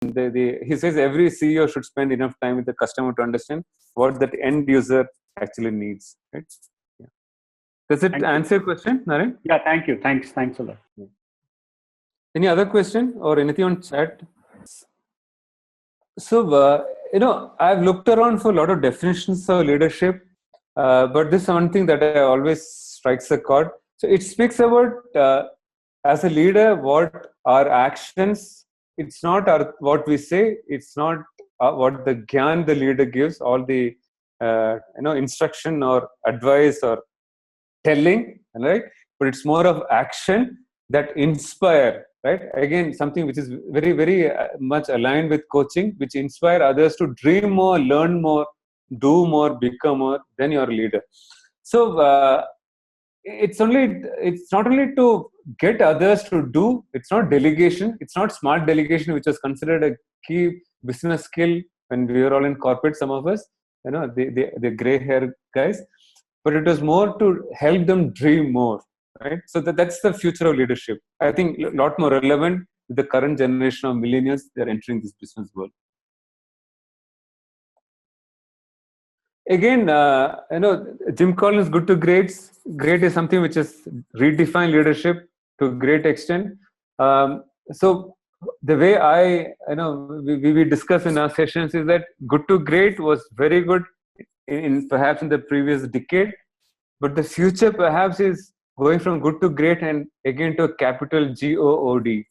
he says every CEO should spend enough time with the customer to understand what that end user actually needs. Right? Yeah. Does it answer your question, Naren? Yeah, thank you. Thanks a lot. Yeah. Any other question or anything on chat? So, I've looked around for a lot of definitions of leadership, but this is one thing that I always strikes a chord. So it speaks about, as a leader, what our actions, it's not what we say, it's not what the gyan the leader gives, all the, instruction or advice or telling, right? But it's more of action that inspire, right? Again, something which is very, very much aligned with coaching, which inspire others to dream more, learn more, do more, become more than your leader. So it's not only to get others to do, it's not delegation, it's not smart delegation, which was considered a key business skill when we were all in corporate, some of us, the gray hair guys, but it was more to help them dream more. Right, so that's the future of leadership. I think a lot more relevant with the current generation of millennials. They're entering this business world. Again, Jim Collins' good to greats. Great is something which has redefined leadership to a great extent. So the way we discuss in our sessions is that good to great was very good perhaps in the previous decade, but the future perhaps is going from good to great and again to a capital GOOD,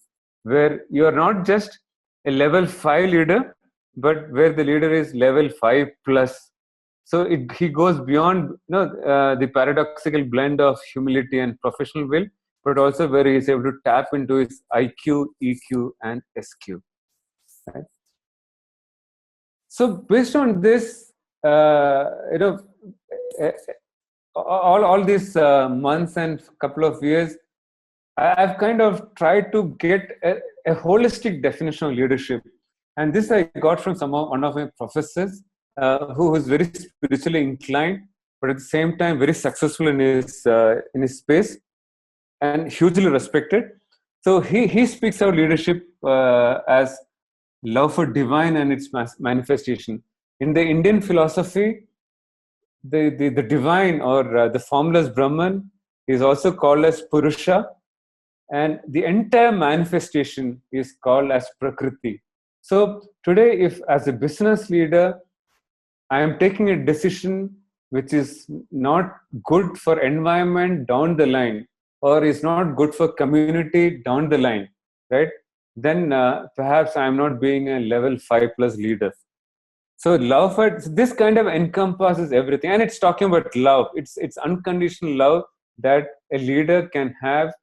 where you are not just a level 5 leader, but where the leader is level 5 plus. So he goes beyond the paradoxical blend of humility and professional will, but also where he is able to tap into his IQ, EQ, and SQ. Right? So based on this, all these months and couple of years, I've kind of tried to get a holistic definition of leadership, and this I got from one of my professors who was very spiritually inclined, but at the same time very successful in his space and hugely respected. So he speaks of leadership as love for divine and its manifestation. In the Indian philosophy, the divine or the formless Brahman is also called as Purusha, and the entire manifestation is called as Prakriti. So today, if as a business leader, I am taking a decision which is not good for environment down the line, or is not good for community down the line, right? Then perhaps I am not being a level 5 plus leader. So love for this kind of encompasses everything, and it's talking about love. It's unconditional love that a leader can have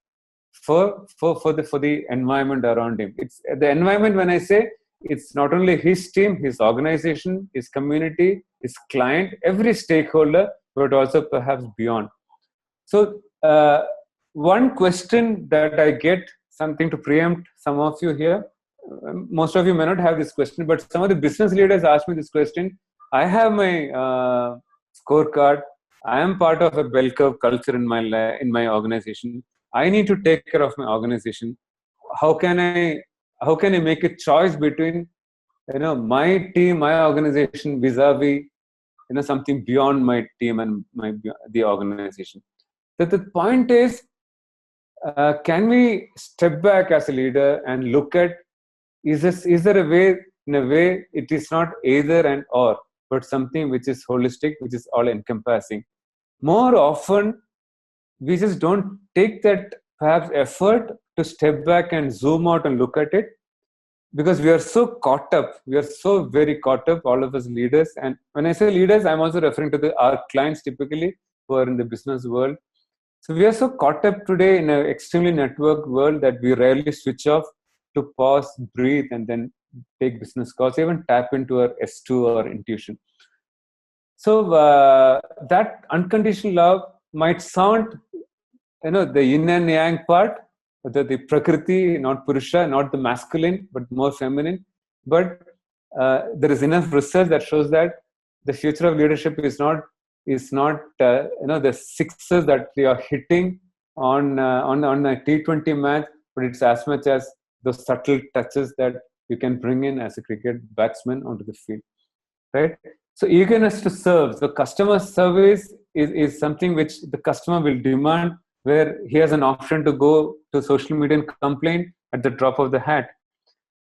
for the environment around him. It's the environment. When I say, it's not only his team, his organization, his community, his client, every stakeholder, but also perhaps beyond. So one question that I get, something to preempt some of you here. Most of you may not have this question, but some of the business leaders ask me this question. I have my scorecard. I am part of a bell curve culture in my organization. I need to take care of my organization. How can I make a choice between my team, my organization vis-a-vis something beyond my team and the organization? That the point is, can we step back as a leader and look at, is there a way, in a way it is not either and or, but something which is holistic, which is all encompassing? More often we just don't take that perhaps effort to step back and zoom out and look at it, because we are so caught up, we are so very caught up, all of us leaders. And when I say leaders, I'm also referring to our clients typically who are in the business world. So we are so caught up today in an extremely networked world that we rarely switch off to pause, breathe, and then take business calls, even tap into our S2 or intuition. So that unconditional love might sound, the yin and yang part, the Prakriti, not Purusha, not the masculine, but more feminine. But there is enough research that shows that the future of leadership is not the sixes that we are hitting on a T20 match, but it's as much as those subtle touches that you can bring in as a cricket batsman onto the field, right? So eagerness to serve. So customer service is something which the customer will demand, where he has an option to go to social media and complain at the drop of the hat.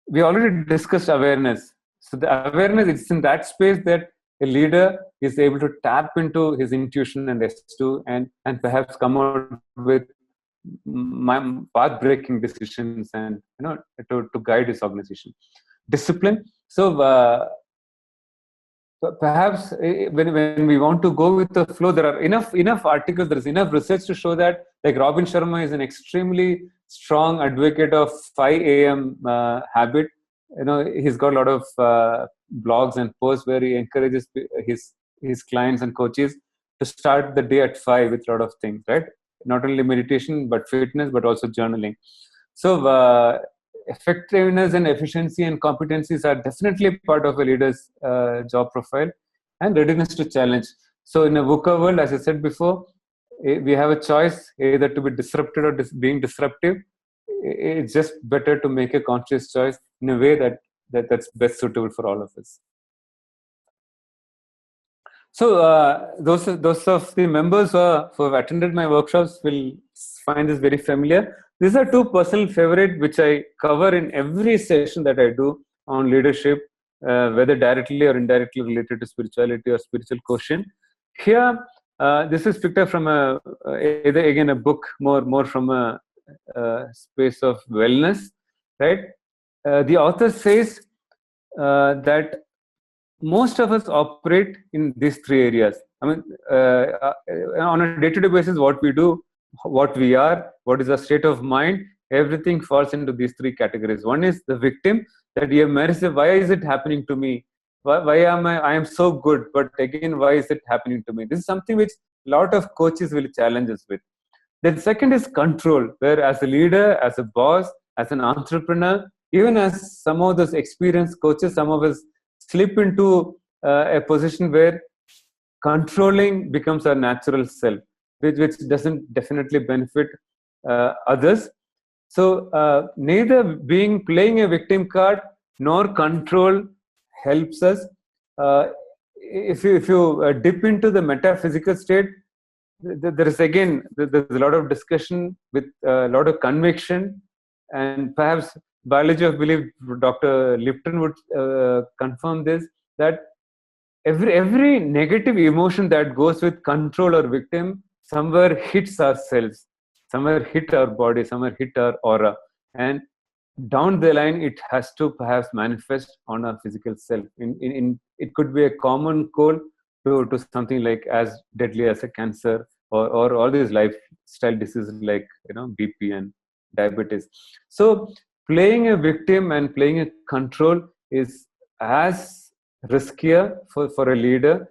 We already discussed awareness. So the awareness, it's in that space that a leader is able to tap into his intuition and S2 and perhaps come out with path-breaking decisions and to guide his organization. Discipline. So perhaps when we want to go with the flow, there are enough articles, there is enough research to show that, like Robin Sharma is an extremely strong advocate of 5 a.m. Habit. He's got a lot of blogs and posts where he encourages his clients and coaches to start the day at 5 with a lot of things, right? Not only meditation, but fitness, but also journaling. So effectiveness and efficiency and competencies are definitely part of a leader's job profile, and readiness to challenge. So in a VUCA world, as I said before, we have a choice either to be disrupted or being disruptive. It's just better to make a conscious choice in a way that's best suitable for all of us. So those of the members who have attended my workshops will find this very familiar. These are two personal favorites which I cover in every session that I do on leadership, whether directly or indirectly related to spirituality or spiritual quotient. Here, this is picked up from again a book more from a space of wellness, right? The author says that most of us operate in these three areas. I mean, on a day-to-day basis, what we do, what we are, what is our state of mind, everything falls into these three categories. One is the victim, that you may say, why is it happening to me? Why am I am so good, but again, why is it happening to me? This is something which a lot of coaches will challenge us with. Then second is control, where as a leader, as a boss, as an entrepreneur, even as some of those experienced coaches, some of us slip into a position where controlling becomes our natural self, which doesn't definitely benefit others. So neither playing a victim card nor control helps us. If you dip into the metaphysical state, there is again there's a lot of discussion with a lot of conviction, and perhaps biology of belief, Dr. Lipton would confirm this, that every negative emotion that goes with control or victim somewhere hits ourselves, somewhere hit our body, somewhere hit our aura, and down the line it has to perhaps manifest on our physical self. It could be a common cold to something like as deadly as a cancer or all these lifestyle diseases like BP and diabetes. So playing a victim and playing a control is as riskier for a leader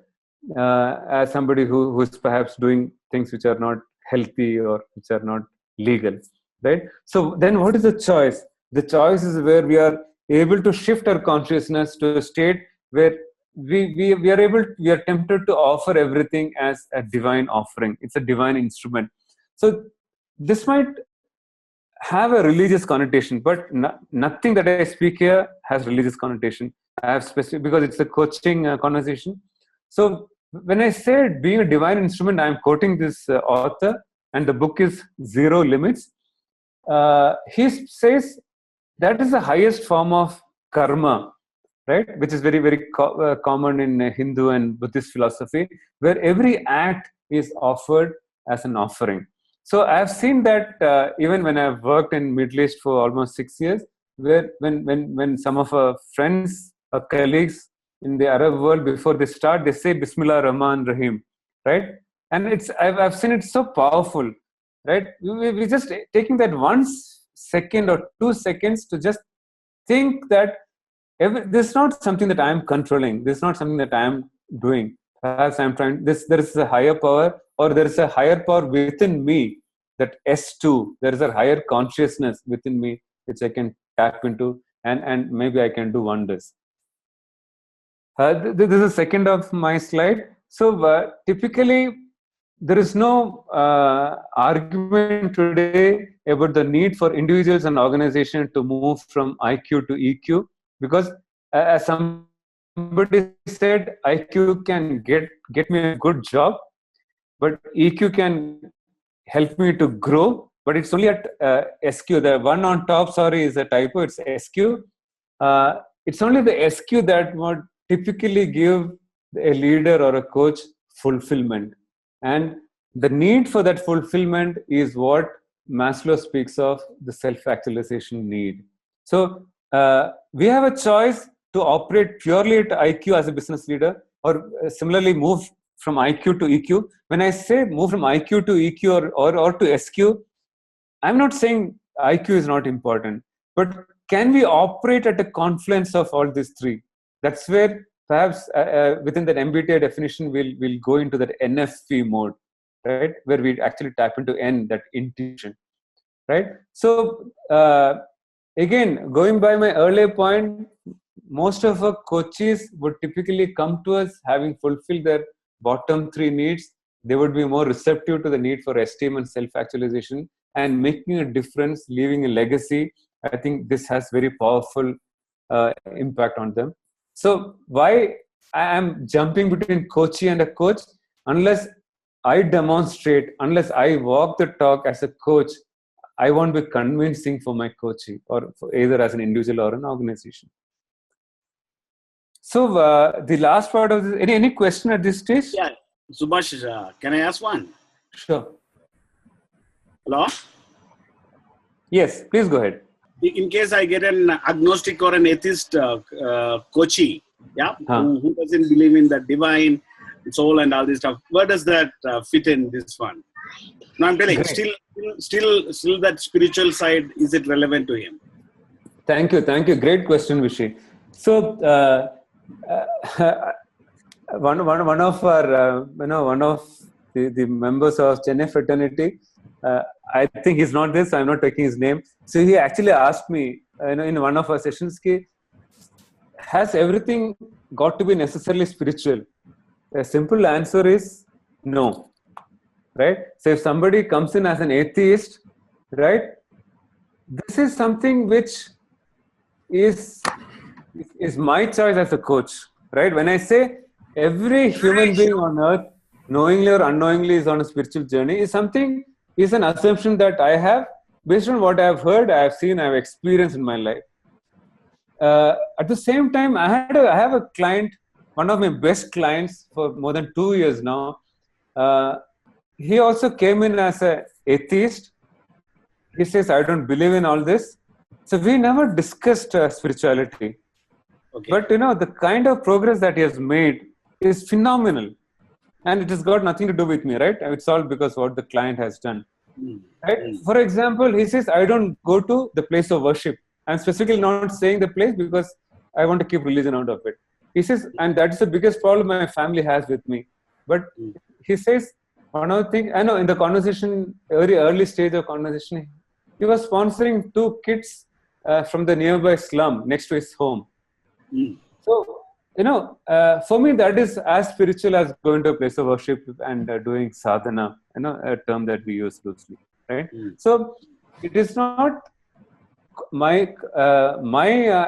as somebody who's perhaps doing things which are not healthy or which are not legal, right? So then what is the choice? The choice is where we are able to shift our consciousness to a state where we are tempted to offer everything as a divine offering. It's a divine instrument. So this might have a religious connotation, but nothing that I speak here has religious connotation. I have specific, because it's a coaching conversation. So when I said being a divine instrument, I'm quoting this author, and the book is Zero Limits. He says that is the highest form of karma, right? Which is very, very common in Hindu and Buddhist philosophy, where every act is offered as an offering. So I've seen that even when I've worked in Middle East for almost 6 years, where when some of our friends or colleagues in the Arab world, before they start, they say Bismillah Rahman Rahim, right? And I've seen it so powerful, right? We just taking that 1 second or 2 seconds to just think that this is not something that I am controlling. This is not something that I am doing. Perhaps I'm trying. There is a higher power, or there is a higher power within me. That S2. There is a higher consciousness within me which I can tap into, and maybe I can do wonders. This is the second of my slide. So typically, there is no argument today about the need for individuals and organizations to move from IQ to EQ. because as somebody said, IQ can get me a good job, but EQ can help me to grow. But it's only at SQ. The one on top, sorry, is a typo. It's SQ. It's only the SQ that would typically give a leader or a coach fulfillment. And the need for that fulfillment is what Maslow speaks of, the self-actualization need. So we have a choice to operate purely at IQ as a business leader, or similarly move from IQ to EQ. When I say move from IQ to EQ or to SQ, I'm not saying IQ is not important, but can we operate at a confluence of all these three? That's where perhaps within that MBTI definition, we'll go into that NFP mode, right? Where we actually tap into N, that intuition, right? So again, going by my earlier point, most of our coaches would typically come to us having fulfilled their bottom three needs. They would be more receptive to the need for esteem and self-actualization and making a difference, leaving a legacy. I think this has very powerful impact on them. So why I am jumping between coachee and a coach? Unless I demonstrate, unless I walk the talk as a coach, I won't be convincing for my coachee, or for either as an individual or an organization. So the last part of this, any question at this stage? Yeah, Subhash, can I ask one? Sure. Hello? Yes, please go ahead. In case I get an agnostic or an atheist coachee, yeah, who doesn't believe in the divine soul and all this stuff, where does that fit in this one? No, I'm telling, still that spiritual side, is it relevant to him? Thank you. Great question, Vishy. So one of our one of the members of Chennai fraternity, I think he's not this, I'm not taking his name. So he actually asked me in one of our sessions, has everything got to be necessarily spiritual? A simple answer is no, right? So if somebody comes in as an atheist, right, this is something which is my choice as a coach, right? When I say every human being on earth, knowingly or unknowingly, is on a spiritual journey, is an assumption that I have based on what I have heard, I have seen, I have experienced in my life. At the same time, I have a client, one of my best clients for more than 2 years now. He also came in as an atheist. He says, I don't believe in all this. So we never discussed spirituality. Okay. But the kind of progress that he has made is phenomenal. And it has got nothing to do with me, right? It's all because what the client has done. Right? For example, he says, I don't go to the place of worship. I'm specifically not saying the place because I want to keep religion out of it. He says, and that's the biggest problem my family has with me. But he says, one other thing, I know in the conversation, very early stage of conversation, he was sponsoring 2 kids from the nearby slum next to his home. So, for me, that is as spiritual as going to a place of worship and doing sadhana, a term that we use loosely, right? So, it is not my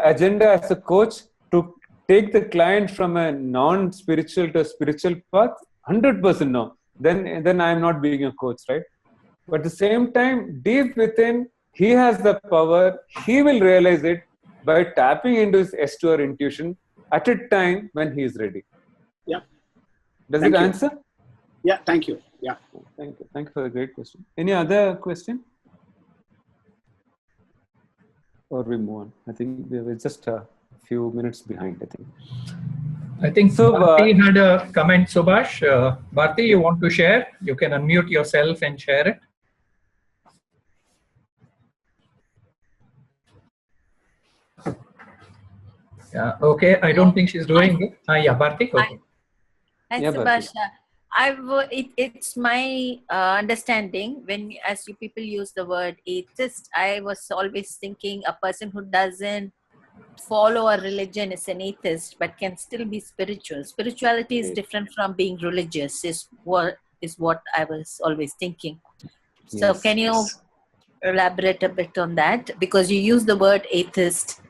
agenda as a coach to take the client from a non-spiritual to a spiritual path. 100% no. Then I am not being a coach, right? But at the same time, deep within, he has the power. He will realize it by tapping into his S2 or intuition at a time when he is ready. Yeah. Does it answer? Yeah, thank you. Yeah. Thank you. Thank you for the great question. Any other question? Or we move on? I think we were just a few minutes behind, I think so. Bharti had a comment, Subhash. Bharti, you want to share? You can unmute yourself and share it. Yeah, okay. I don't think she's doing it. Yeah, Bharti. Okay. Hi, Subhash. It's my understanding when, as you people use the word atheist, I was always thinking a person who doesn't follow a religion is an atheist, but can still be spiritual. Spirituality is different from being religious, is what I was always thinking. So can you elaborate a bit on that? Because you use the word atheist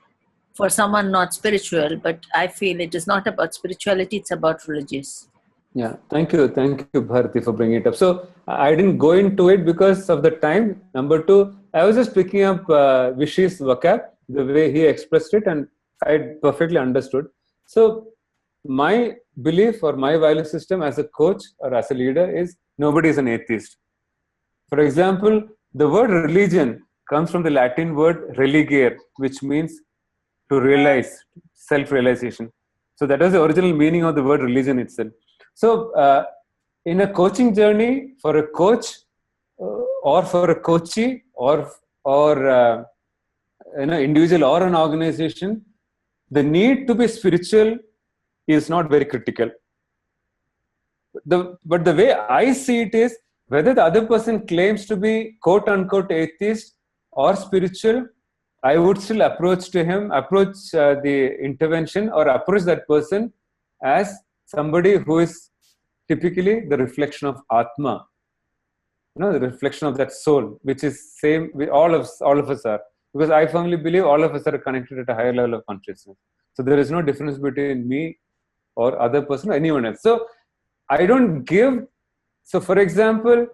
for someone not spiritual, but I feel it is not about spirituality, it's about religious. Yeah, thank you, Bharati, for bringing it up. So I didn't go into it because of the time. Number two, I was just picking up Vishy's vocab, the way he expressed it, and I perfectly understood. So my belief or my value system as a coach or as a leader is nobody is an atheist. For example, the word religion comes from the Latin word religare, which means to realize, self-realization. So that was the original meaning of the word religion itself. So in a coaching journey, for a coach or for a coachee or individual or an organization, the need to be spiritual is not very critical. But the way I see it is, whether the other person claims to be quote unquote atheist or spiritual, I would still approach the intervention or approach that person as somebody who is typically the reflection of Atma, the reflection of that soul, which is same with all of us are. Because I firmly believe all of us are connected at a higher level of consciousness. So there is no difference between me or other person or anyone else. So I don't give. So for example,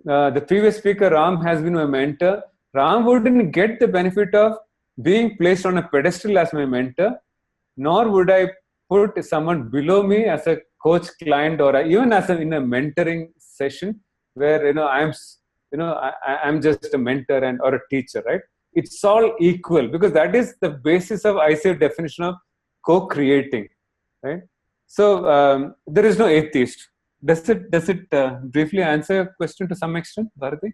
the previous speaker, Ram, has been my mentor. Ram wouldn't get the benefit of being placed on a pedestal as my mentor, nor would I put someone below me as a coach client or even as in a mentoring session where I'm just a mentor or a teacher, right? It's all equal, because that is the basis of ICF definition of co-creating, right? So there is no atheist. Does it briefly answer your question to some extent, Bharati?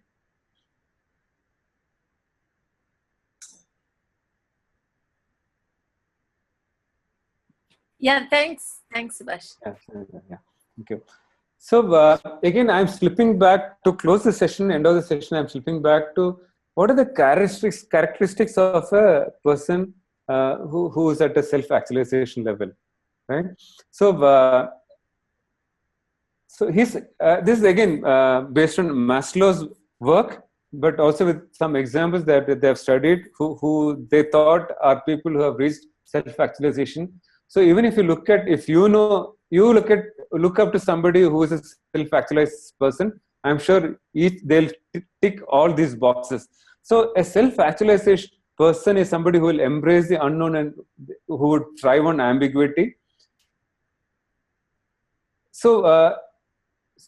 Yeah, thanks, Subhash. Yeah, thank you. So again, I'm slipping back to close the session, end of the session. I'm slipping back to what are the characteristics of a person who is at a self-actualization level, right? So this is again based on Maslow's work, but also with some examples that they have studied who they thought are people who have reached self-actualization. So even if you look up to somebody who is a self-actualized person, I'm sure they'll tick all these boxes. So a self-actualization person is somebody who will embrace the unknown and who would thrive on ambiguity. So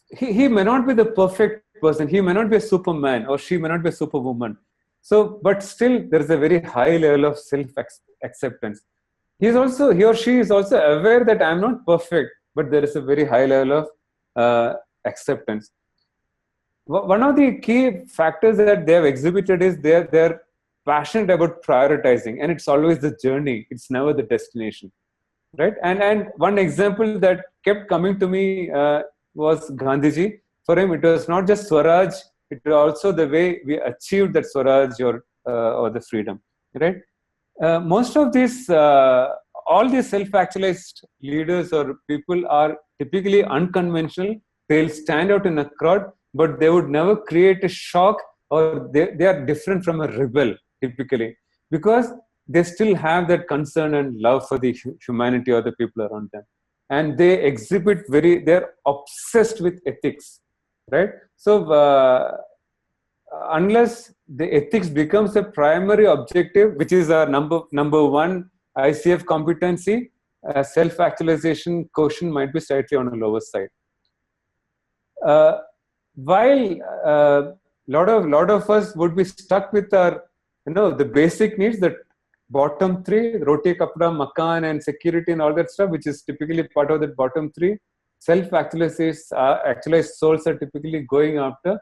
he may not be the perfect person. He may not be a superman, or she may not be a superwoman. So, but still, there is a very high level of self-acceptance. He or she is also aware that I'm not perfect, but there is a very high level of acceptance. One of the key factors that they have exhibited is they're passionate about prioritizing, and it's always the journey. It's never the destination, right? And one example that kept coming to me was Gandhiji. For him, it was not just Swaraj; it was also the way we achieved that Swaraj or the freedom, right? Most of these, all these self-actualized leaders or people are typically unconventional. They'll stand out in a crowd, but they would never create a shock, or they are different from a rebel typically, because they still have that concern and love for the humanity or the people around them. And they exhibit they're obsessed with ethics, right? So, unless the ethics becomes a primary objective, which is our number one ICF competency, self-actualization quotient might be slightly on the lower side. While lot of us would be stuck with our, the basic needs, the bottom three, roti, kapda, makan, and security and all that stuff, which is typically part of the bottom three. Self-actualized souls are typically going after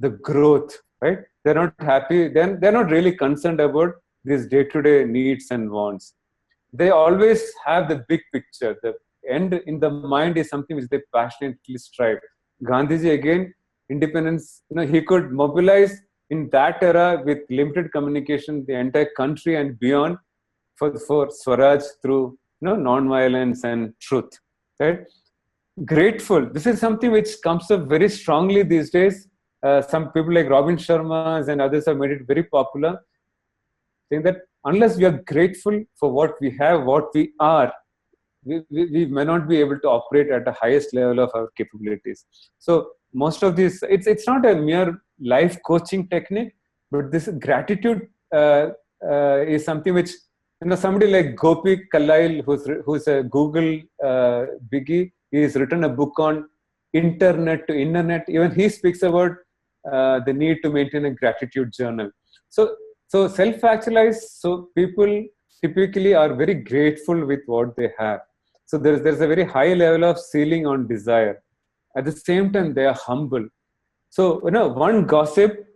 the growth, right? They're not happy. Then they're not really concerned about these day-to-day needs and wants. They always have the big picture. The end in the mind is something which they passionately strive. Gandhiji, again, independence, he could mobilize in that era with limited communication the entire country and beyond for Swaraj through non-violence and truth, right? Grateful. This is something which comes up very strongly these days. Some people like Robin Sharma and others have made it very popular, saying that unless we are grateful for what we have, what we are, we may not be able to operate at the highest level of our capabilities. So most of these, it's not a mere life coaching technique, but this gratitude is something which, somebody like Gopi Kalail, who's a Google biggie, he's written a book on internet to internet. Even he speaks about the need to maintain a gratitude journal. So self-actualize. So people typically are very grateful with what they have. So there's a very high level of ceiling on desire. At the same time, they are humble. So, one gossip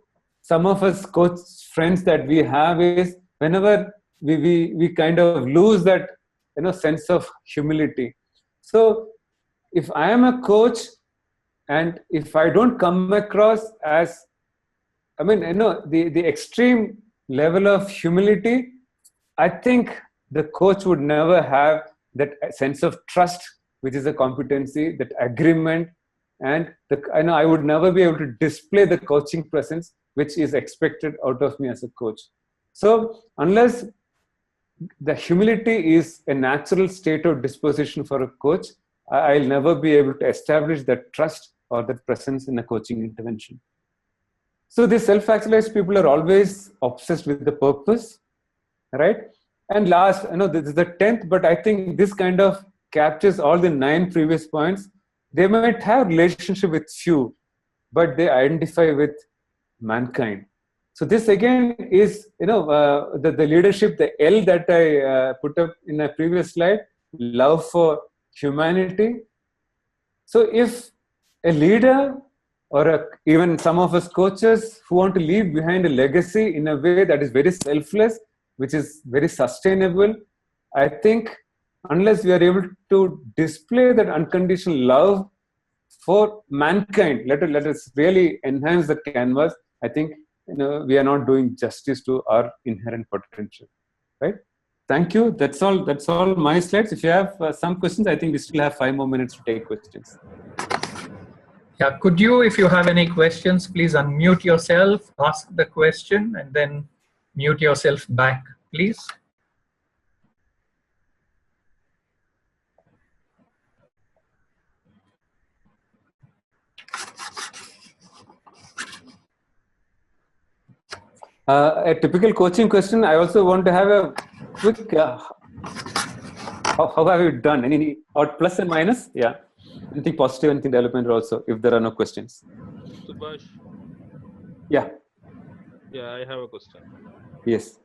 some of us coach friends that we have is whenever we kind of lose that, sense of humility. So if I am a coach and if I don't come across as, the extreme level of humility, I think the coach would never have that sense of trust, which is a competency, that agreement, and I would never be able to display the coaching presence which is expected out of me as a coach. So unless the humility is a natural state of disposition for a coach, I'll never be able to establish that trust or that presence in a coaching intervention. So these self-actualized people are always obsessed with the purpose, right? And last, this is the 10th, but I think this kind of captures all the 9 previous points. They might have relationship with few, but they identify with mankind. So this again is, the leadership, the L that I put up in a previous slide, love for humanity. So if a leader or even some of us coaches who want to leave behind a legacy in a way that is very selfless, which is very sustainable, I think unless we are able to display that unconditional love for mankind, let us really enhance the canvas, I think we are not doing justice to our inherent potential, right? Thank you. That's all my slides. If you have some questions, I think we still have 5 more minutes to take questions. Yeah, could you, if you have any questions, please unmute yourself, ask the question, and then mute yourself back, please. A typical coaching question. I also want to have a quick, how have you done? Any or plus and minus? Yeah. Anything positive, anything development also, if there are no questions. Subhash. Yeah. Yeah, I have a question. Yes.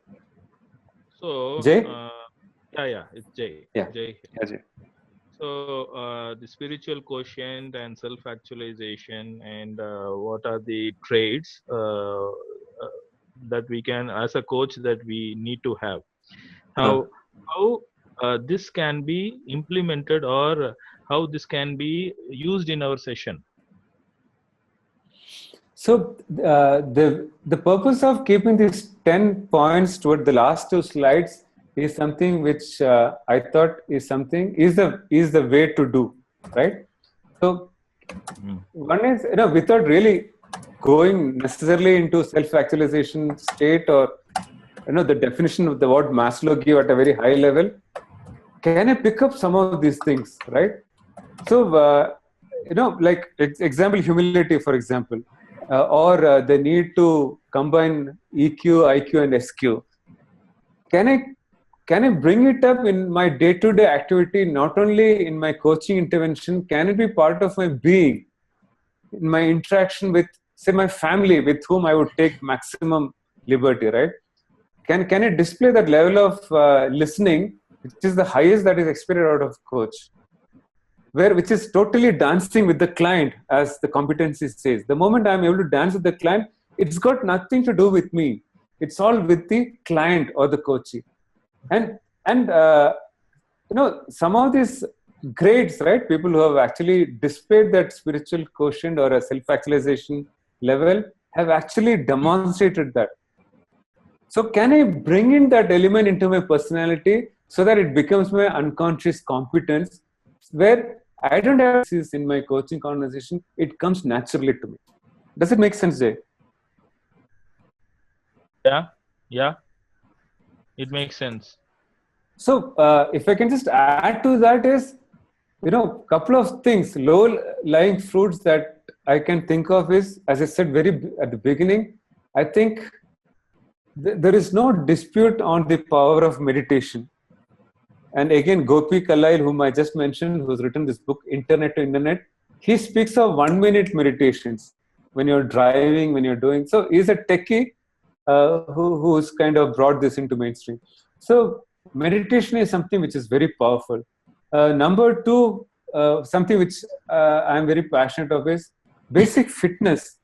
So, Jay? Yeah, it's Jay. Yeah. Jay. Yeah, Jay. So, the spiritual quotient and self-actualization, and what are the traits that we can, as a coach, that we need to have? How this can be implemented, or how this can be used in our session? So the purpose of keeping these 10 points toward the last 2 slides is something which I thought is the way to do, right? So one is, without really going necessarily into self-actualization state, or the definition of the word Maslow gave at a very high level, can I pick up some of these things, right? So like example, humility, for example, or the need to combine EQ, IQ, and SQ. Can I bring it up in my day-to-day activity, not only in my coaching intervention? Can it be part of my being, in my interaction with, say, my family, with whom I would take maximum liberty, right? Can it display that level of listening, which is the highest that is expected out of coach, which is totally dancing with the client, as the competency says. The moment I'm able to dance with the client, it's got nothing to do with me. It's all with the client or the coachee. And some of these grades, right? People who have actually displayed that spiritual quotient or a self-actualization level have actually demonstrated that. So can I bring in that element into my personality so that it becomes my unconscious competence, where I don't have to in my coaching conversation, it comes naturally to me. Does it make sense, Jay? Yeah. It makes sense. So if I can just add to that is, couple of things, low-lying fruits that I can think of is, as I said at the beginning, I think there is no dispute on the power of meditation. And again, Gopi Kalail, whom I just mentioned, who's written this book, Internet to Internet, he speaks of 1-minute meditations when you're driving, when you're doing. So he's a techie who's kind of brought this into mainstream. So meditation is something which is very powerful. Number two, something which I'm very passionate of is basic fitness,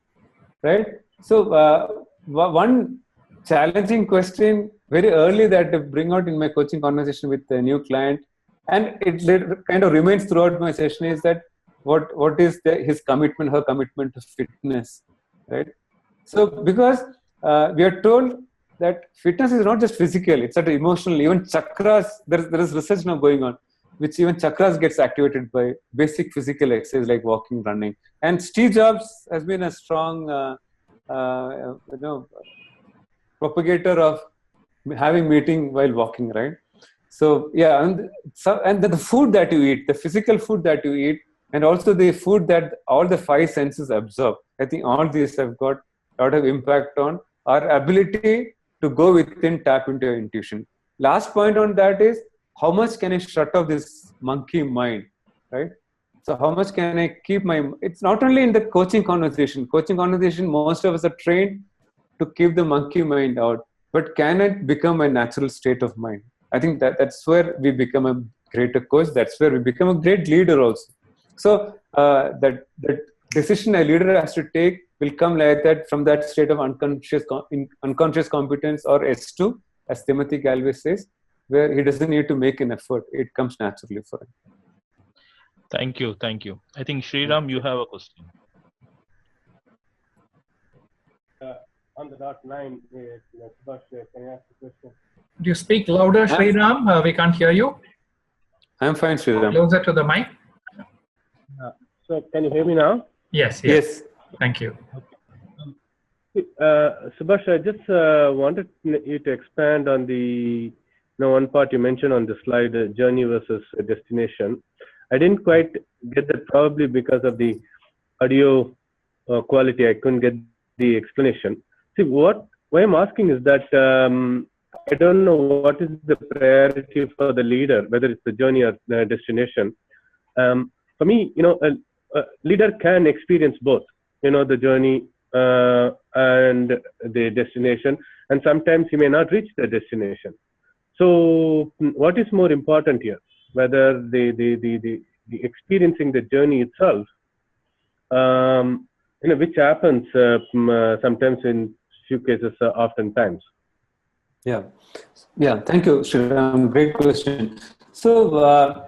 right? So one challenging question very early that I bring out in my coaching conversation with a new client, and it kind of remains throughout my session, is that what is his commitment, her commitment to fitness, right? So because we are told that fitness is not just physical, it's at emotional, even chakras, there is research now going on, which even chakras gets activated by basic physical exercise like walking, running. And Steve Jobs has been a strong propagator of having meeting while walking, right? So yeah, and the food that you eat, the physical food that you eat, and also the food that all the 5 senses absorb, I think all these have got a lot of impact on our ability to go within, tap into your intuition. Last point on that is, how much can I shut off this monkey mind, right? So how much can I keep it's not only in the coaching conversation, most of us are trained to keep the monkey mind out, but can it become a natural state of mind? I think that's where we become a greater coach. That's where we become a great leader also. So that decision a leader has to take will come like that, from that state of unconscious competence, or S2, as Timothy Galway says, where he doesn't need to make an effort. It comes naturally for him. Thank you. I think Sriram, you have a question. On the dot line, Subhash, can I ask a question? Do you speak louder, Sriram? We can't hear you. I'm fine, Sriram. Closer to the mic. So can you hear me now? Yes. Thank you. Subhash, I just wanted you to expand on the one part you mentioned on the slide, journey versus destination. I didn't quite get that, probably because of the audio quality. I couldn't get the explanation. See, why I'm asking is that I don't know what is the priority for the leader, whether it's the journey or the destination. For me, a leader can experience both, the journey and the destination, and sometimes he may not reach the destination. So what is more important here? Whether the experiencing the journey itself, which happens sometimes, in few cases, oftentimes. Yeah. Thank you, Sriram. Great question. So,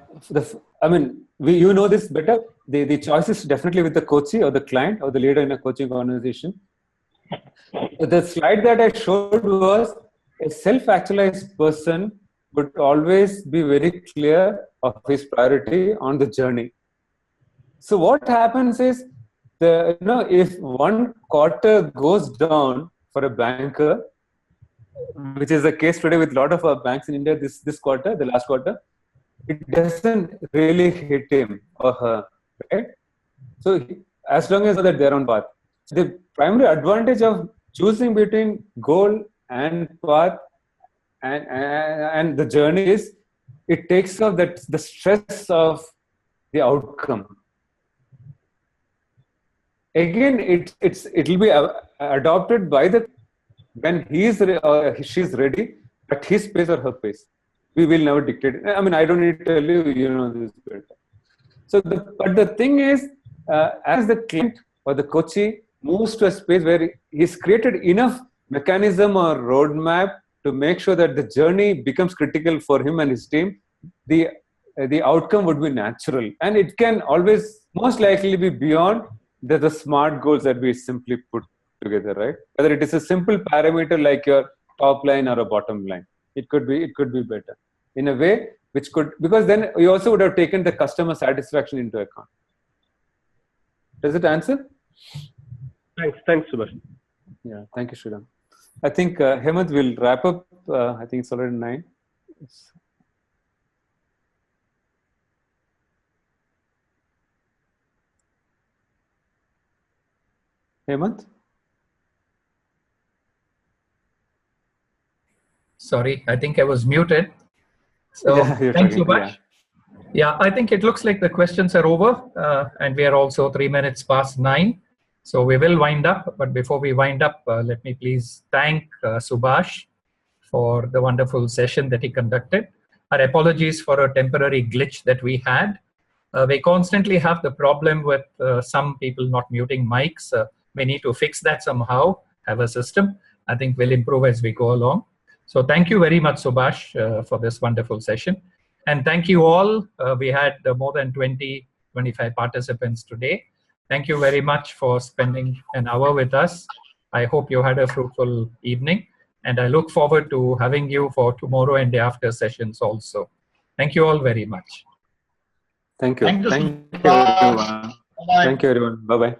you know this better. The choice is definitely with the coachee or the client or the leader in a coaching organization. The slide that I showed was a self-actualized person would always be very clear of his priority on the journey. So what happens is, if one quarter goes down for a banker, which is the case today with a lot of our banks in India, this quarter, the last quarter, it doesn't really hit him or her, right? So as long as that they're on path. The primary advantage of choosing between goal and path and the journey is, it takes off the stress of the outcome. Again, it'll be adopted by when he's or she's ready at his pace or her pace. We will never dictate. I don't need to tell you, this better. So, but the thing is, as the client or the coachee moves to a space where he's created enough mechanism or roadmap to make sure that the journey becomes critical for him and his team, the outcome would be natural, and it can always most likely be beyond the smart goals that we simply put together, right? Whether it is a simple parameter like your top line or a bottom line, it could be better in a way which could, because then you also would have taken the customer satisfaction into account. Does it answer? Thanks, Subhash. Yeah, thank you, Sriram. I think Hemant will wrap up. I think it's already 9. Hemant? Sorry, I think I was muted. So Yeah, you're thanks, talking, Subhash. Yeah, I think it looks like the questions are over, and we are also 3 minutes past 9. So we will wind up. But before we wind up, let me please thank Subhash for the wonderful session that he conducted. Our apologies for a temporary glitch that we had. We constantly have the problem with some people not muting mics. We need to fix that somehow, have a system. I think we'll improve as we go along. So thank you very much, Subhash, for this wonderful session. And thank you all. We had more than 20, 25 participants today. Thank you very much for spending an hour with us. I hope you had a fruitful evening. And I look forward to having you for tomorrow and day after sessions also. Thank you all very much. Thank you. Thank you, Thank you, Subhash. everyone. Bye-bye. Thank you, everyone. Bye-bye.